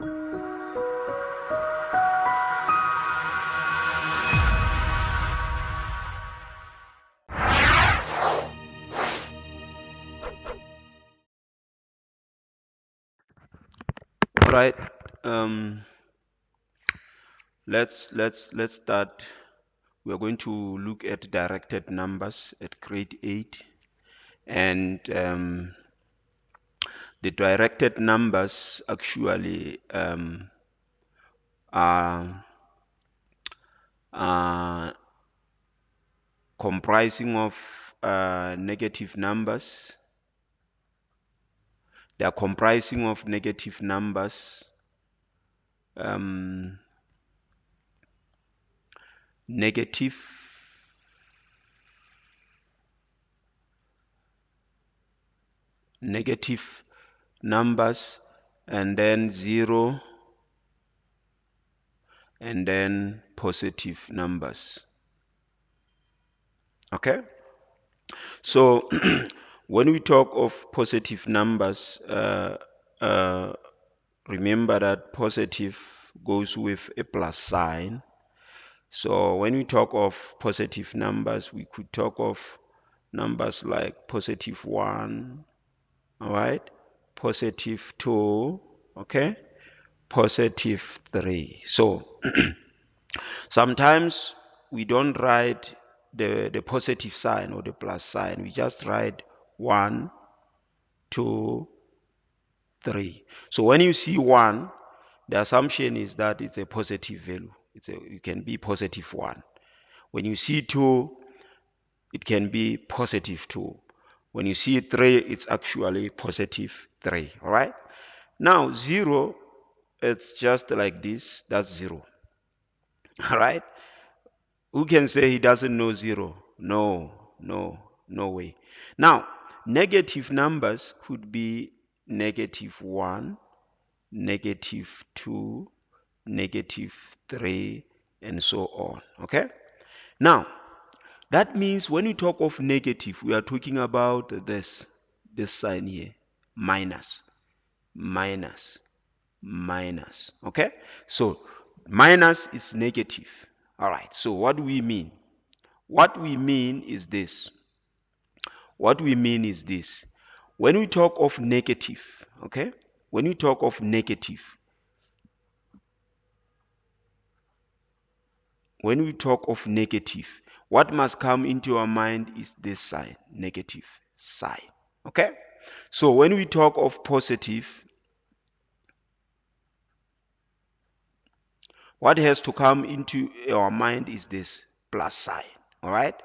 All right. Let's start. We are going to look at directed numbers at grade 8, and the directed numbers actually are comprising of negative numbers. They are comprising of negative numbers, negative numbers, and then 0, and then positive numbers. Okay? So when we talk of positive numbers, remember that positive goes with a plus sign. So when we talk of positive numbers, we could talk of numbers like positive 1, all right, positive 2, okay, positive 3. So sometimes we don't write the positive sign or the plus sign. We just write 1, 2, 3. So when you see 1, the assumption is that it's a positive value. It can be positive 1. When you see 2, it can be positive 2. When you see 3, it's actually positive 3. All right? Now, 0, it's just like this. That's 0. All right? Who can say he doesn't know 0? No way. Now, negative numbers could be negative 1, negative 2, negative 3, and so on. Okay? Now, that means when we talk of negative, we are talking about this sign here, minus, minus, minus. Okay? So, minus is negative. All right. So, what do we mean? What we mean is this. What we mean is this. When we talk of negative, okay? When we talk of negative, when we talk of negative, what must come into our mind is this sign, negative sign. Okay? So when we talk of positive, what has to come into our mind is this plus sign. All right?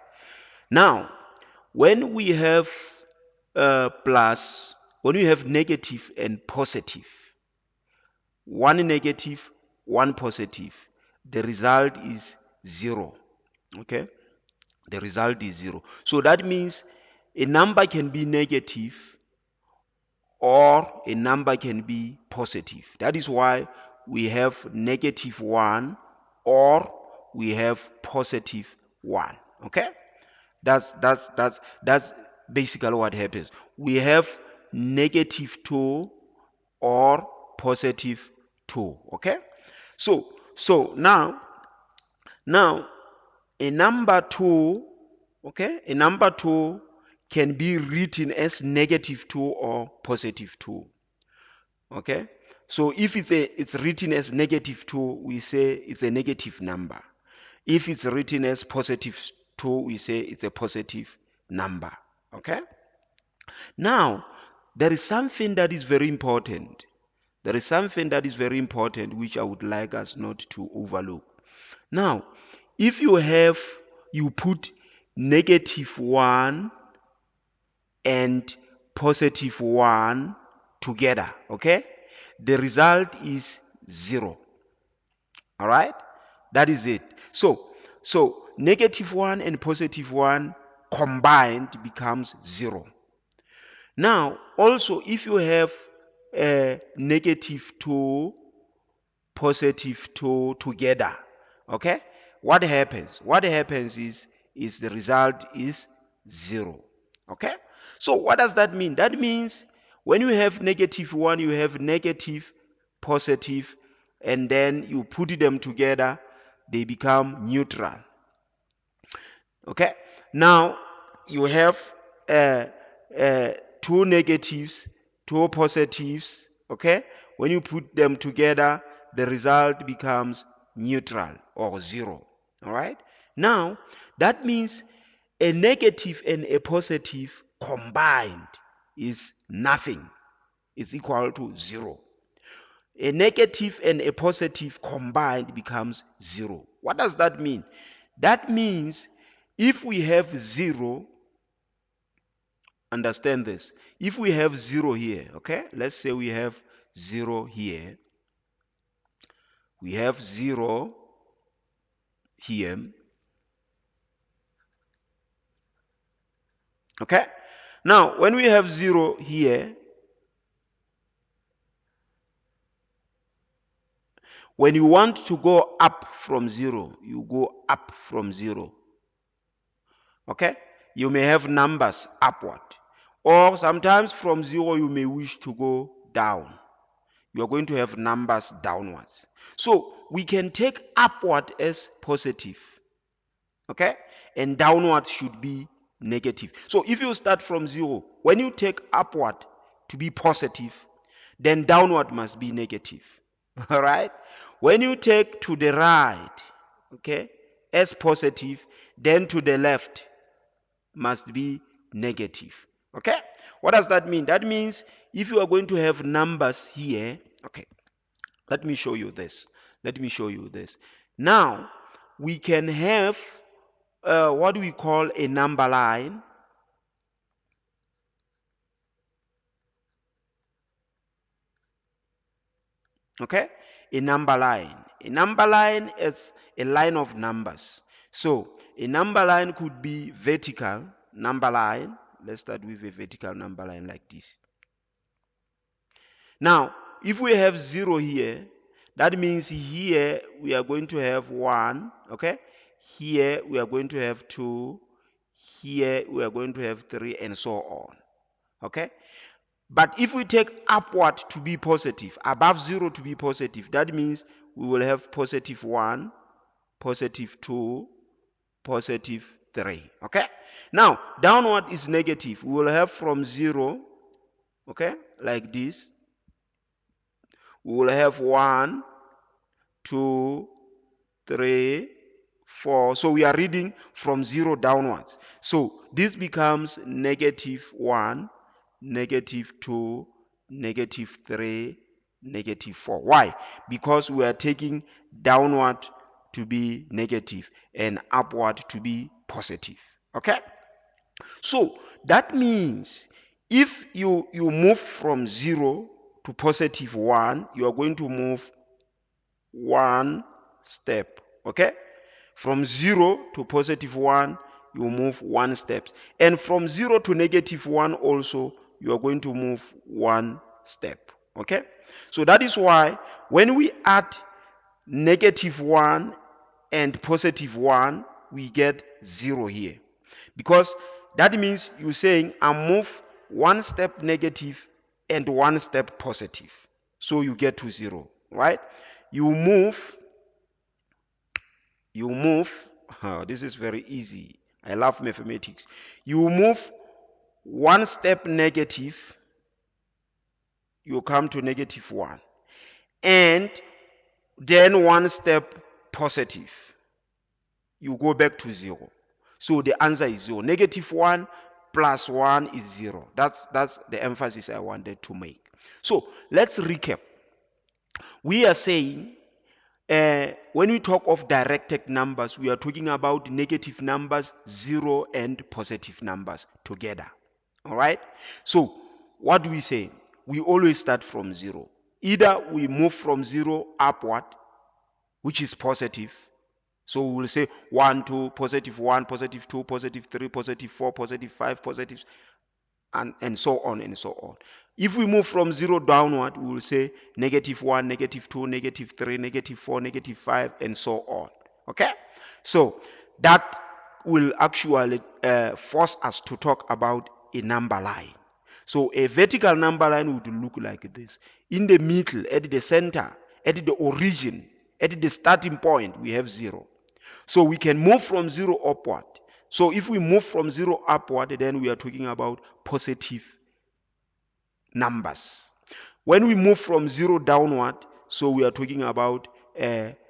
Now, when we have plus, when we have negative and positive, one negative, one positive, the result is 0. Okay? The result is 0. So that means a number can be negative or a number can be positive. That is why we have negative 1 or we have positive 1. Okay? That's basically what happens. We have negative 2 or positive 2. Okay? So now a number 2, okay, a number 2 can be written as negative 2 or positive 2. Okay? So if it's written as negative 2, we say it's a negative number. If it's written as positive 2, we say it's a positive number. Okay? Now, there is something that is very important. There is something that is very important which I would like us not to overlook. Now, if you put negative 1 and positive 1 together, okay? The result is 0. All right? That is it. So negative 1 and positive 1 combined becomes 0. Now, also if you have negative 2, positive 2 together, okay, what happens is the result is 0. Okay, so what does that mean? That means when you have negative 1, you have negative positive, and then you put them together, they become neutral. Okay, now you have uh, uh, two negatives, two positives. Okay, when you put them together, the result becomes neutral or zero. All right, now that means a negative and a positive combined is nothing, is equal to zero. A negative and a positive combined becomes zero. What does that mean? That means if we have zero, understand this. If we have zero here, okay, let's say we have zero here, we have zero here, okay. Now, when we have zero here, when you want to go up from zero, you go up from zero. Okay? You may have numbers upward. Or sometimes from zero you may wish to go down. You are going to have numbers downwards. So we can take upward as positive. Okay? And downward should be negative. So if you start from zero, when you take upward to be positive, then downward must be negative. All right? When you take to the right, okay, as positive, then to the left must be negative. Okay? What does that mean? That means if you are going to have numbers here, okay, let me show you this. Let me show you this. Now, we can have what we call a number line. Okay? A number line. A number line is a line of numbers. So, a number line could be vertical number line. Let's start with a vertical number line like this. Now, if we have 0 here, that means here we are going to have 1, okay? Here we are going to have 2, here we are going to have 3, and so on, okay? But if we take upward to be positive, above 0 to be positive, that means we will have positive 1, positive 2, positive 3, okay? Now, downward is negative. We will have from 0, okay, like this. We will have 1, 2, 3, 4. So we are reading from 0 downwards. So this becomes negative 1, negative 2, negative 3, negative 4. Why? Because we are taking downward to be negative and upward to be positive. Okay? So that means if you move from 0 to positive 1, you are going to move one step. Okay? From 0 to positive 1, you move one step. And from 0 to negative 1 also, you are going to move one step. Okay? So that is why when we add negative 1 and positive 1, we get 0 here. Because that means you're saying I move one step negative and one step positive. So you get to 0, right? You move, this is very easy. I love mathematics. You move one step negative, you come to negative 1. And then one step positive, you go back to 0. So the answer is 0. Negative 1 plus 1 is 0. That's the emphasis I wanted to make. So let's recap. We are saying when we talk of directed numbers, we are talking about negative numbers, 0 and positive numbers together. All right? So what do we say? We always start from 0. Either we move from 0 upward, which is positive. So we will say 1, 2, positive 1, positive 2, positive 3, positive 4, positive 5, positive, and so on and so on. If we move from 0 downward, we will say negative 1, negative 2, negative 3, negative 4, negative 5, and so on. Okay? So that will actually force us to talk about a number line. So a vertical number line would look like this. In the middle, at the center, at the origin, at the starting point, we have 0. So we can move from 0 upward. So if we move from 0 upward, then we are talking about positive numbers. When we move from 0 downward, so we are talking about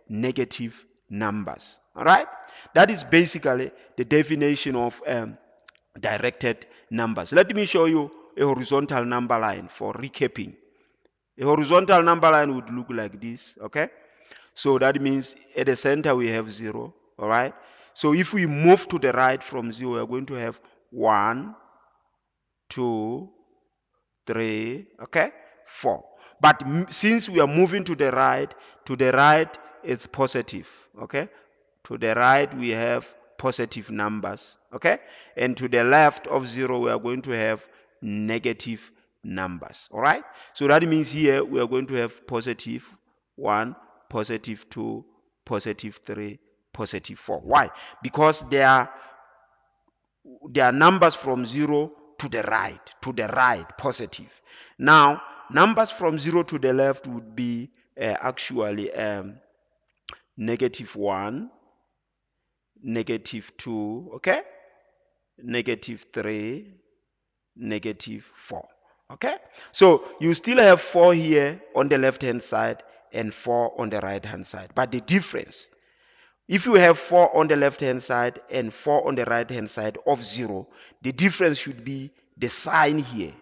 negative numbers. All right? That is basically the definition of directed numbers. Let me show you a horizontal number line for recapping. A horizontal number line would look like this, okay? So that means at the center we have 0, all right? So if we move to the right from 0, we are going to have 1, 2, 3, okay, 4. But since we are moving to the right it's positive, okay? To the right we have positive numbers, okay? And to the left of 0 we are going to have negative numbers, all right? So that means here we are going to have positive 1, positive 2, positive 3, positive 4. Why? Because they are numbers from 0 to the right, positive. Now, numbers from 0 to the left would be actually negative 1, negative 2, okay? Negative 3, negative 4, okay? So you still have 4 here on the left hand side and 4 on the right hand side. But the difference, if you have 4 on the left hand side and 4 on the right hand side of 0, the difference should be the sign here.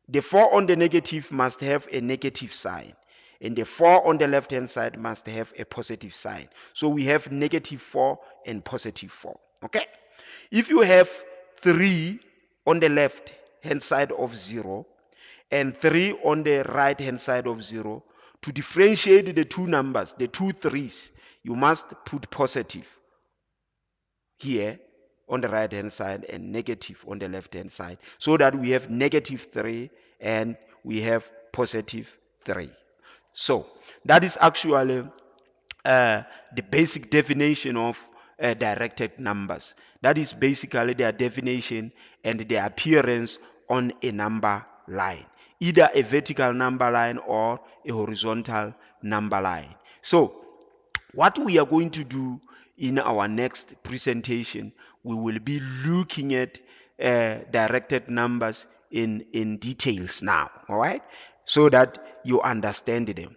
The 4 on the negative must have a negative sign, and the 4 on the left hand side must have a positive sign. So we have negative 4 and positive 4. Okay? If you have 3 on the left hand side of 0 and 3 on the right hand side of 0, to differentiate the two numbers, the two threes, you must put positive here on the right hand side and negative on the left hand side, so that we have negative 3 and we have positive 3. So that is actually the basic definition of directed numbers. That is basically their definition and their appearance on a number line, either a vertical number line or a horizontal number line. So what we are going to do in our next presentation, we will be looking at directed numbers in details now, all right? So that you understand them,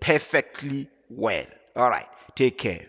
perfectly well. All right, take care.